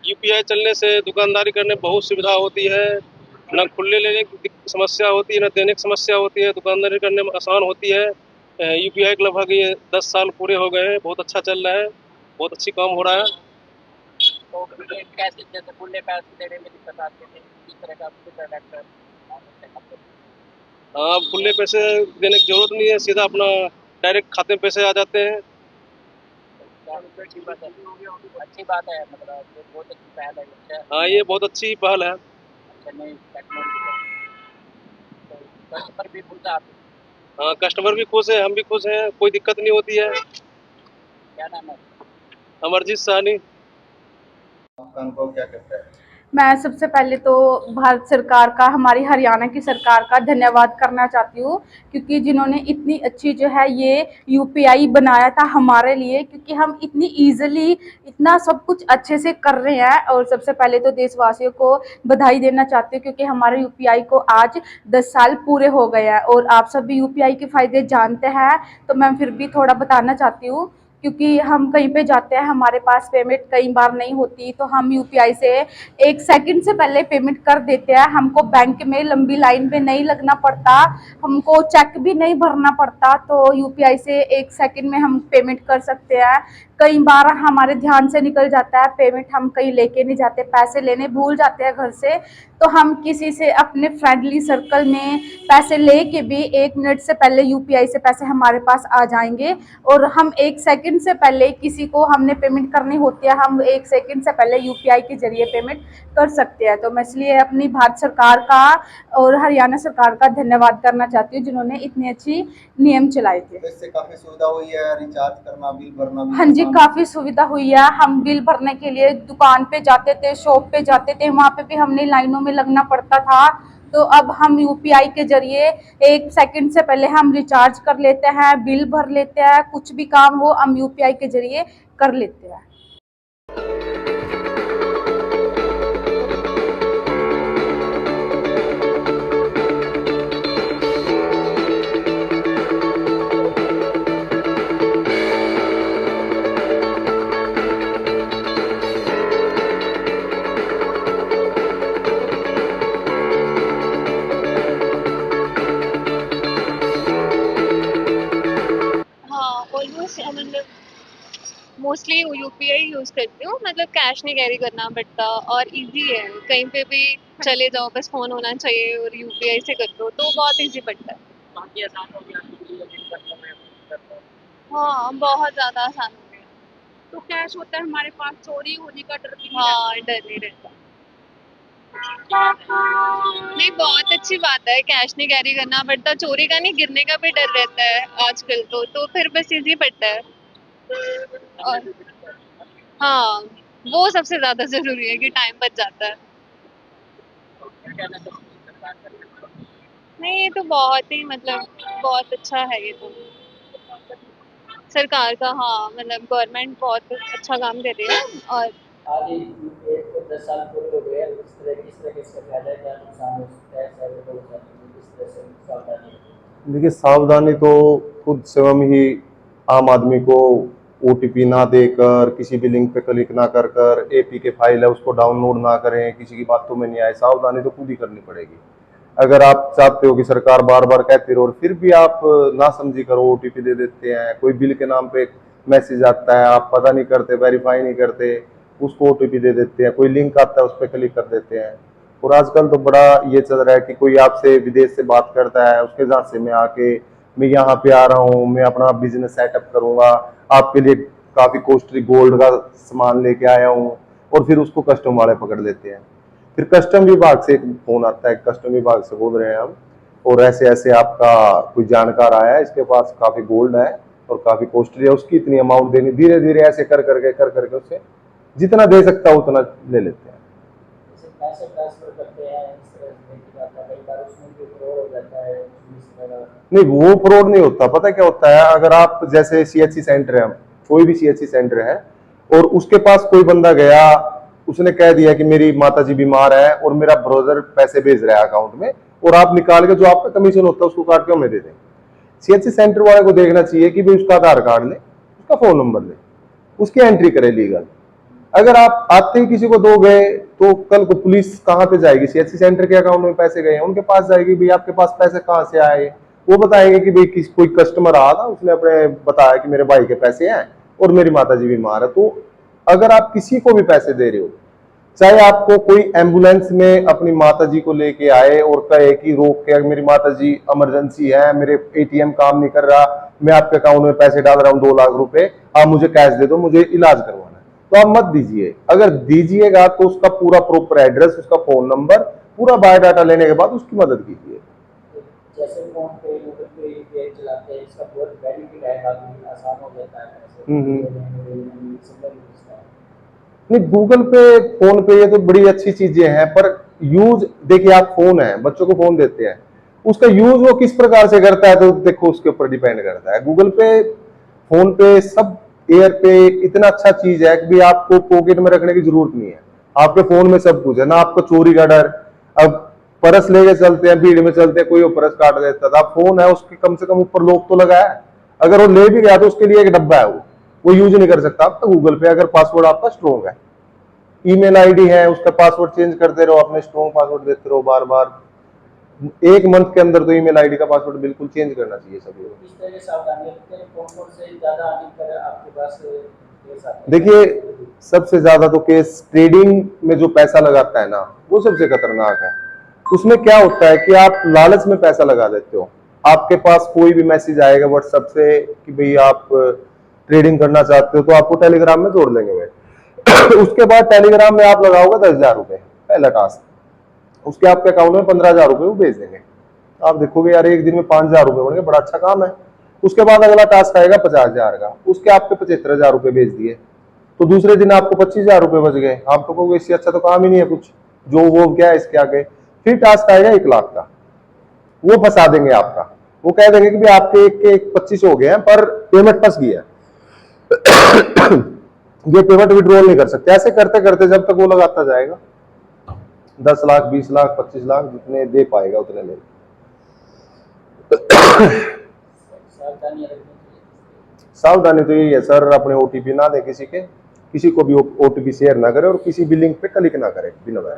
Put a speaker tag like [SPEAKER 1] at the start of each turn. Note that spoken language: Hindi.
[SPEAKER 1] यूपीआई चलने से दुकानदारी करने में बहुत सुविधा होती है। न खुले लेने की समस्या होती है, न देने की समस्या होती है। दुकानदारी करने में आसान होती है। यूपीआई के लगभग ये 10 साल पूरे हो गए हैं। बहुत अच्छा चल रहा है, बहुत अच्छी काम हो रहा है।
[SPEAKER 2] तो कैसे जैसे खुले पैसे देने में दिक्कत आती थी, किस तरह का प्रोडक्ट
[SPEAKER 1] हाँ, खुले पैसे देने की जरूरत नहीं है, सीधा अपना डायरेक्ट खाते में पैसे आ जाते हैं।
[SPEAKER 2] अच्छी बात है, अच्छी बात है, मतलब ये बहुत अच्छी पहल है।
[SPEAKER 1] हाँ, ये बहुत अच्छी पहल है।
[SPEAKER 2] अच्छा नई टेक्नोलॉजी तो कस्टमर भी खुश आप
[SPEAKER 1] हाँ, कस्टमर भी खुश है, हम भी खुश हैं, कोई दिक्कत नहीं होती है।
[SPEAKER 2] क्या नाम है?
[SPEAKER 1] अमरजीत साहनी।
[SPEAKER 2] आपका अनुभव क्या करता है?
[SPEAKER 3] मैं सबसे पहले तो भारत सरकार का, हमारी हरियाणा की सरकार का धन्यवाद करना चाहती हूँ, क्योंकि जिन्होंने इतनी अच्छी जो है ये यूपीआई बनाया था हमारे लिए, क्योंकि हम इतनी इजीली इतना सब कुछ अच्छे से कर रहे हैं। और सबसे पहले तो देशवासियों को बधाई देना चाहती हूँ, क्योंकि हमारे यूपीआई को आज 10 साल पूरे हो गए हैं। और आप सब भी यूपीआई के फायदे जानते हैं, तो मैं फिर भी थोड़ा बताना चाहती हूँ। क्योंकि हम कहीं पे जाते हैं, हमारे पास पेमेंट कई बार नहीं होती, तो हम यूपीआई से 1 सेकंड से पहले पेमेंट कर देते हैं। हमको बैंक में लंबी लाइन में नहीं लगना पड़ता, हमको चेक भी नहीं भरना पड़ता। तो यूपीआई से 1 सेकंड में हम पेमेंट कर सकते हैं। कई बार हमारे ध्यान से निकल जाता है पेमेंट, हम कहीं लेके नहीं जाते, पैसे लेने भूल जाते हैं घर से, तो हम किसी से अपने फ्रेंडली सर्कल में पैसे लेके भी 1 मिनट से पहले यूपीआई से पैसे हमारे पास आ जाएंगे। और हम 1 सेकंड से पहले किसी को हमने पेमेंट करनी होती है, हम 1 सेकंड से पहले यूपीआई के जरिए पेमेंट कर सकते हैं। तो मैं इसलिए अपनी भारत सरकार का और हरियाणा सरकार का धन्यवाद करना चाहती हूँ, जिन्होंने इतनी अच्छी नियम चलाए थे।
[SPEAKER 2] तो इससे काफी सुविधा हुई है, रिचार्ज करना, बिल भरना भी
[SPEAKER 3] हाँ जी, काफी सुविधा हुई है। हम बिल भरने के लिए दुकान पे जाते थे, शॉप पे जाते थे, वहां पे भी हमने लाइनों में लगना पड़ता था। तो अब हम यूपीआई के जरिए 1 सेकंड से पहले हम रिचार्ज कर लेते हैं, बिल भर लेते हैं, कुछ भी काम हो हम यूपीआई के जरिए कर लेते हैं।
[SPEAKER 4] हाँ, ऑलमोस्ट मतलब मोस्टली यूपीआई यूज़ करती हूँ, मतलब कैश नहीं कैरी करना पड़ता और इजी है। कहीं पे भी चले जाओ, बस फ़ोन होना चाहिए और यूपीआई से कर दो, तो बहुत इजी पड़ता है।
[SPEAKER 2] काफी आसान हो गया करता है।
[SPEAKER 4] हाँ, बहुत ज़्यादा आसान हो गया।
[SPEAKER 5] तो कैश होता है हमारे पास, चोरी होने का डर भी नहीं
[SPEAKER 4] हाँ, डर नहीं रहता। नहीं, बहुत अच्छी बात है, कैश नहीं कैरी करना पड़ता, चोरी का नहीं, गिरने का भी डर रहता है आजकल तो फिर बस इजी पड़ता है। और हाँ, वो सबसे ज़्यादा ज़रूरी है कि टाइम बच जाता है। नहीं, ये तो बहुत ही मतलब बहुत अच्छा है ये तो। सरकार का, हाँ, मतलब गवर्नमेंट बहुत अच्छा काम कर रही है। और
[SPEAKER 2] आज एक को 10 साल पूरे हो गए हैं, किस तरह के इसका फायदा है, क्या नुकसान हो सकता है, शहर को किस तरह से सावधानी?
[SPEAKER 6] देखिए, सावधानी तो खुद स्वयं ही आम आदमी को ओटीपी ना देकर, किसी भी लिंक पे क्लिक ना कर कर, एपीके फाइल है उसको डाउनलोड ना करें, किसी की बातों में नहीं आए, सावधानी तो खुद ही करनी पड़ेगी। अगर आप चाहते हो कि सरकार बार बार कहती रहो और फिर भी आप ना समझी करो, ओटीपी दे देते हैं, कोई बिल के नाम पे मैसेज आता है, आप पता नहीं करते, वेरीफाई नहीं करते, उसको ओटीपी दे देते हैं, कोई लिंक आता है उस पर क्लिक कर देते हैं। और आजकल तो बड़ा ये चल रहा है कि कोई आपसे विदेश से बात करता है, उसके झांसे में आके मैं यहाँ पे आ रहा हूँ, मैं अपना बिजनेस सेटअप करूंगा, आपके लिए काफी कॉस्टली गोल्ड का सामान लेके आया हूँ, और फिर उसको कस्टम वाले पकड़ लेते हैं। फिर कस्टम विभाग से एक फोन आता है, कस्टम विभाग से बोल रहे हैं हम, और ऐसे ऐसे आपका कोई जानकार आया है, इसके पास काफी गोल्ड है और काफी कॉस्टली है, उसकी इतनी अमाउंट देनी। धीरे धीरे ऐसे कर करके उससे जितना दे सकता है उतना ले लेते हैं।
[SPEAKER 2] पैसे ट्रांसफर करते हैं इस तरह से की जाता है, कई बार उसमें भी फ्रॉड हो जाता है,
[SPEAKER 6] नहीं, वो फ्रॉड नहीं होता। पता क्या होता है, अगर आप जैसे सीएचसी सेंटर है, कोई भी सीएचसी सेंटर है, और उसके पास कोई बंदा गया, उसने कह दिया कि मेरी माताजी बीमार है और मेरा ब्रोदर पैसे भेज रहा है अकाउंट में, और आप निकाल के जो आपका कमीशन होता है उसको काट के हमें दे दें। सीएचसी सेंटर वाले को देखना चाहिए कि भाई उसका आधार कार्ड ले, उसका फोन नंबर ले, उसकी एंट्री करे लीगल, अगर आप आते ही किसी को दोगे तो कल को पुलिस कहाँ पे जाएगी? सीएचसी सेंटर के अकाउंट में पैसे गए हैं, उनके पास जाएगी, भाई आपके पास पैसे कहाँ से आए? वो बताएंगे कि भाई कोई कस्टमर आया था, उसने अपने बताया कि मेरे भाई के पैसे हैं और मेरी माता जी बीमार है। तो अगर आप किसी को भी पैसे दे रहे हो, चाहे आपको कोई एम्बुलेंस में अपनी माता जी को लेके आए और कहे कि रोक के मेरी माता जी इमरजेंसी है, मेरे एटीएम काम नहीं कर रहा, मैं आपके अकाउंट में पैसे डाल रहा हूँ 2 लाख रुपए, आप मुझे कैश दे दो, मुझे इलाज करवाना है, तो आप मत दीजिए। अगर दीजिएगा तो उसका पूरा प्रॉपर एड्रेस, उसका फोन नंबर, पूरा बायोडाटा लेने के बाद उसकी मदद कीजिए।
[SPEAKER 2] जैसे फोन पे, गूगल पे, यूपीआई चलाते हैं, इसका बहुत बेनिफिट है, काफी आसान हो जाता है
[SPEAKER 6] नहीं, गूगल पे, फोन पे, ये तो बड़ी अच्छी चीजें हैं, पर यूज देखिए, आप फोन है, बच्चों को फोन देते हैं, उसका यूज वो किस प्रकार से करता है तो देखो उसके ऊपर डिपेंड करता है। गूगल पे, फोन पे, सब एयर पे इतना अच्छा चीज है कि भी आपको पॉकेट में रखने की जरूरत नहीं है, आपके फोन में सब कुछ है ना, आपको चोरी का डर। अब परस लेके चलते हैं, भीड़ में चलते हैं, कोई वो परस काट देता था, फोन है उसके कम से कम ऊपर लॉक तो लगा है, अगर वो ले भी गया तो उसके लिए एक डब्बा है, वो यूज नहीं कर सकता आपका गूगल पे, अगर पासवर्ड आपका स्ट्रॉन्ग है। ईमेल आईडी है, उसका पासवर्ड चेंज करते रहो, अपने स्ट्रॉन्ग पासवर्ड देते रहो बार बार, 1 मंथ के अंदर तो ईमेल आईडी का पासवर्ड बिल्कुल चेंज करना चाहिए सभी लोग।
[SPEAKER 2] किस तरह की सावधानी रखते हैं, कौन-कौन से ज्यादा हानिकर आपके पास केस आते हैं?
[SPEAKER 6] देखिए, सबसे ज्यादा तो केस ट्रेडिंग में जो पैसा लगाता है ना, वो सबसे खतरनाक है। उसमें क्या होता है कि आप लालच में पैसा लगा देते हो, आपके पास कोई भी मैसेज आएगा व्हाट्सएप से कि भाई आप ट्रेडिंग करना चाहते हो, तो आपको टेलीग्राम में जोड़ देंगे वे। उसके बाद टेलीग्राम में आप लगाओगे 10,000 रुपए, पहला टास्क, उसके आपके अकाउंट में 15,000 रुपए वो भेज देंगे। आप देखोगे यार एक दिन में 5,000 रुपए बन गए, बड़ा अच्छा काम है। उसके बाद अगला टास्क आएगा 50,000 का, उसके आपके 75,000 रुपए भेज दिए, तो दूसरे दिन आपको 25,000 रुपए बच गए। आप तो कहोगे इससे अच्छा तो काम ही नहीं है कुछ, जो वो क्या है इसके आगे। फिर टास्क आएगा 1 लाख का, वो फंसा देंगे आपका, वो कह देंगे कि भाई आपके एक 25 हो गए हैं पर पेमेंट फंस गई है, ये पेमेंट विड्रॉल नहीं कर सकते। ऐसे करते करते जब तक वो लगाता जाएगा, 10 लाख, 20 लाख, 25 लाख, जितने दे पाएगा उतने ले।
[SPEAKER 2] सावधानी रखनी चाहिए।
[SPEAKER 6] सावधानी तो यही है सर, अपने ओटीपी ना दे किसी को भी ओटीपी शेयर ना करे और किसी भी लिंक पे क्लिक ना करे बिना वजह।